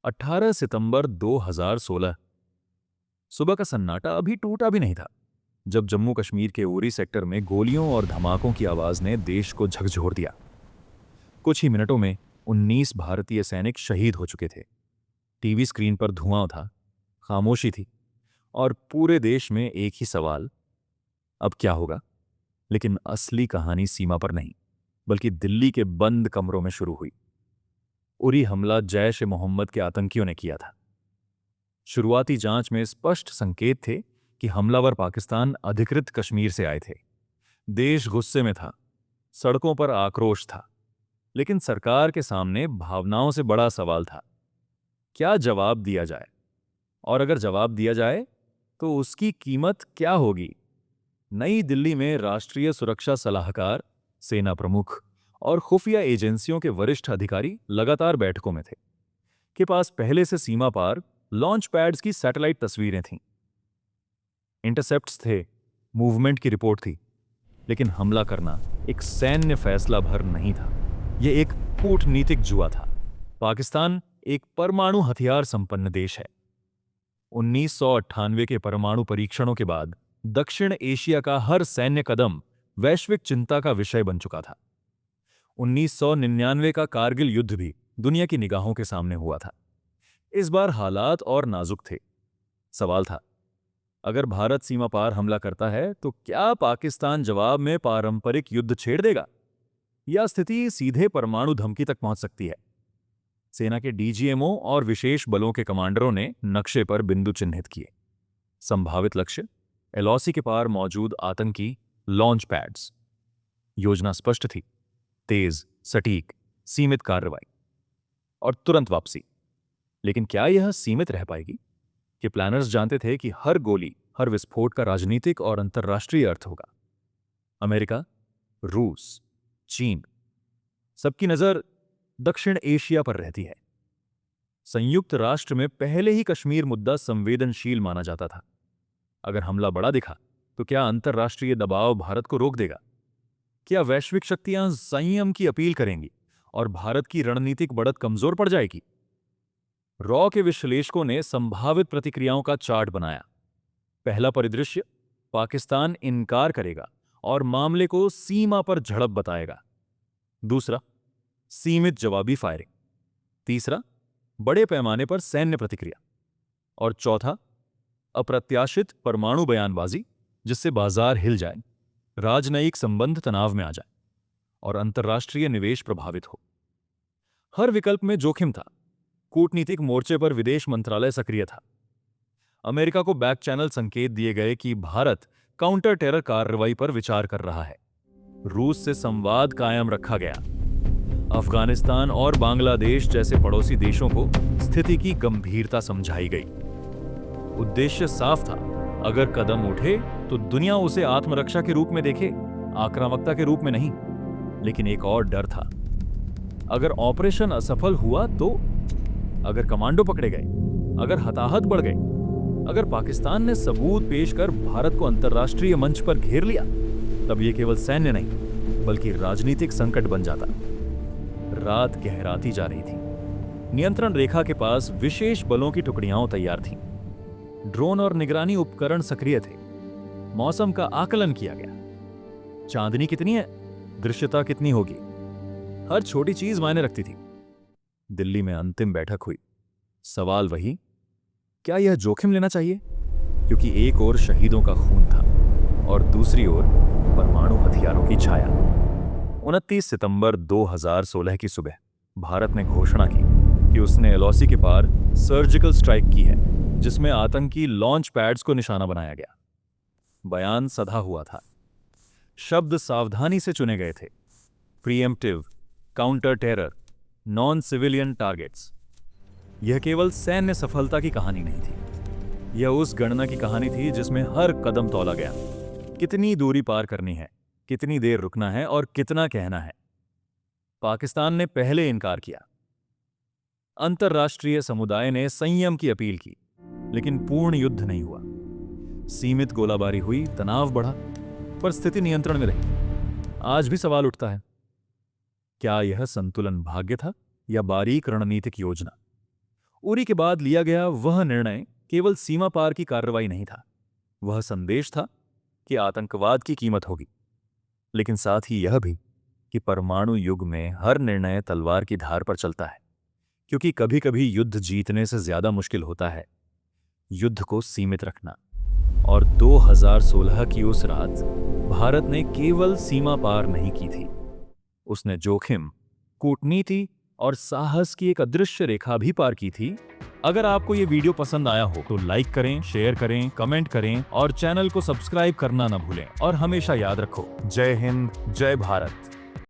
18 सितंबर 2016। सुबह का सन्नाटा अभी टूटा भी नहीं था जब जम्मू कश्मीर के उरी सेक्टर में गोलियों और धमाकों की आवाज ने देश को झकझोर दिया। कुछ ही मिनटों में 19 भारतीय सैनिक शहीद हो चुके थे। टीवी स्क्रीन पर धुआं था, खामोशी थी, और पूरे देश में एक ही सवाल, अब क्या होगा। लेकिन असली कहानी सीमा पर नहीं, बल्कि दिल्ली के बंद कमरों में शुरू हुई। उरी हमला जैश ए मोहम्मद के आतंकियों ने किया था। शुरुआती जांच में स्पष्ट संकेत थे कि हमलावर पाकिस्तान अधिकृत कश्मीर से आए थे। देश गुस्से में था, सड़कों पर आक्रोश था, लेकिन सरकार के सामने भावनाओं से बड़ा सवाल था, क्या जवाब दिया जाए? और अगर जवाब दिया जाए तो उसकी कीमत क्या होगी? नई दिल्ली में राष्ट्रीय सुरक्षा सलाहकार, सेना प्रमुख और खुफिया एजेंसियों के वरिष्ठ अधिकारी लगातार बैठकों में थे। के पास पहले से सीमा पार लॉन्च पैड्स की सैटेलाइट तस्वीरें थीं, इंटरसेप्ट्स थे, मूवमेंट की रिपोर्ट थी। लेकिन हमला करना एक सैन्य फैसला भर नहीं था, यह एक कूटनीतिक जुआ था। पाकिस्तान एक परमाणु हथियार संपन्न देश है। 1998 के परमाणु परीक्षणों के बाद दक्षिण एशिया का हर सैन्य कदम वैश्विक चिंता का विषय बन चुका था। 1999 का कारगिल युद्ध भी दुनिया की निगाहों के सामने हुआ था। इस बार हालात और नाजुक थे। सवाल था, अगर भारत सीमा पार हमला करता है तो क्या पाकिस्तान जवाब में पारंपरिक युद्ध छेड़ देगा, या स्थिति सीधे परमाणु धमकी तक पहुंच सकती है? सेना के डीजीएमओ और विशेष बलों के कमांडरों ने नक्शे पर बिंदु चिन्हित किए। संभावित लक्ष्य एलओसी के पार मौजूद आतंकी लॉन्च पैड्स। योजना स्पष्ट थी, तेज, सटीक, सीमित कार्रवाई और तुरंत वापसी। लेकिन क्या यह सीमित रह पाएगी? कि प्लानर्स जानते थे कि हर गोली, हर विस्फोट का राजनीतिक और अंतर्राष्ट्रीय अर्थ होगा। अमेरिका, रूस, चीन, सबकी नजर दक्षिण एशिया पर रहती है। संयुक्त राष्ट्र में पहले ही कश्मीर मुद्दा संवेदनशील माना जाता था। अगर हमला बड़ा दिखा तो क्या अंतर्राष्ट्रीय दबाव भारत को रोक देगा? क्या वैश्विक शक्तियां संयम की अपील करेंगी और भारत की रणनीतिक बढ़त कमजोर पड़ जाएगी? रॉ के विश्लेषकों ने संभावित प्रतिक्रियाओं का चार्ट बनाया। पहला परिदृश्य, पाकिस्तान इनकार करेगा और मामले को सीमा पर झड़प बताएगा। दूसरा, सीमित जवाबी फायरिंग। तीसरा, बड़े पैमाने पर सैन्य प्रतिक्रिया। और चौथा, अप्रत्याशित परमाणु बयानबाजी, जिससे बाजार हिल जाए, राजनयिक संबंध तनाव में आ जाए और अंतर्राष्ट्रीय निवेश प्रभावित हो। हर विकल्प में जोखिम था। कूटनीतिक मोर्चे पर विदेश मंत्रालय सक्रिय था। अमेरिका को बैक चैनल संकेत दिए गए कि भारत काउंटर टेरर कार्रवाई पर विचार कर रहा है। रूस से संवाद कायम रखा गया। अफगानिस्तान और बांग्लादेश जैसे पड़ोसी देशों को स्थिति की गंभीरता समझाई गई। उद्देश्य साफ था, अगर कदम उठे तो दुनिया उसे आत्मरक्षा के रूप में देखे, आक्रामकता के रूप में नहीं। लेकिन एक और डर था, अगर ऑपरेशन असफल हुआ तो? अगर कमांडो पकड़े गए, अगर हताहत बढ़ गए, अगर पाकिस्तान ने सबूत पेश कर भारत को अंतर्राष्ट्रीय मंच पर घेर लिया, तब यह केवल सैन्य नहीं बल्कि राजनीतिक संकट बन जाता। रात गहराती जा रही थी। नियंत्रण रेखा के पास विशेष बलों की टुकड़ियां तैयार थीं। ड्रोन और निगरानी उपकरण सक्रिय थे। मौसम का आकलन किया गया। चांदनी कितनी है, दृश्यता कितनी होगी, हर छोटी चीज मायने रखती थी। दिल्ली में अंतिम बैठक हुई। सवाल वही, क्या यह जोखिम लेना चाहिए? क्योंकि एक ओर शहीदों का खून था और दूसरी ओर परमाणु हथियारों की छाया। 29 सितंबर 2016 की सुबह भारत ने घोषणा की कि उसने एलओसी के पार सर्जिकल स्ट्राइक की है, जिसमें आतंकी लॉन्च पैड्स को निशाना बनाया गया। बयान सधा हुआ था। शब्द सावधानी से चुने गए थे। Pre-emptive, counter terror, non civilian targets. यह केवल सैन्य सफलता की कहानी नहीं थी, यह उस गणना की कहानी थी जिसमें हर कदम तौला गया। कितनी दूरी पार करनी है, कितनी देर रुकना है और कितना कहना है। पाकिस्तान ने पहले इनकार किया। अंतर्राष्ट्रीय समुदाय ने संयम की अपील की, लेकिन पूर्ण युद्ध नहीं हुआ। सीमित गोलाबारी हुई, तनाव बढ़ा, पर स्थिति नियंत्रण में रही। आज भी सवाल उठता है, क्या यह संतुलन भाग्य था या बारीक रणनीतिक योजना? उरी के बाद लिया गया वह निर्णय केवल सीमा पार की कार्रवाई नहीं था, वह संदेश था कि आतंकवाद की कीमत होगी, लेकिन साथ ही यह भी कि परमाणु युग में हर निर्णय तलवार की धार पर चलता है, क्योंकि कभी कभी युद्ध जीतने से ज्यादा मुश्किल होता है युद्ध को सीमित रखना। और 2016 की उस रात भारत ने केवल सीमा पार नहीं की थी, उसने जोखिम, कूटनीति और साहस की एक अदृश्य रेखा भी पार की थी। अगर आपको ये वीडियो पसंद आया हो तो लाइक करें, शेयर करें, कमेंट करें और चैनल को सब्सक्राइब करना ना भूलें। और हमेशा याद रखो, जय हिंद, जय भारत।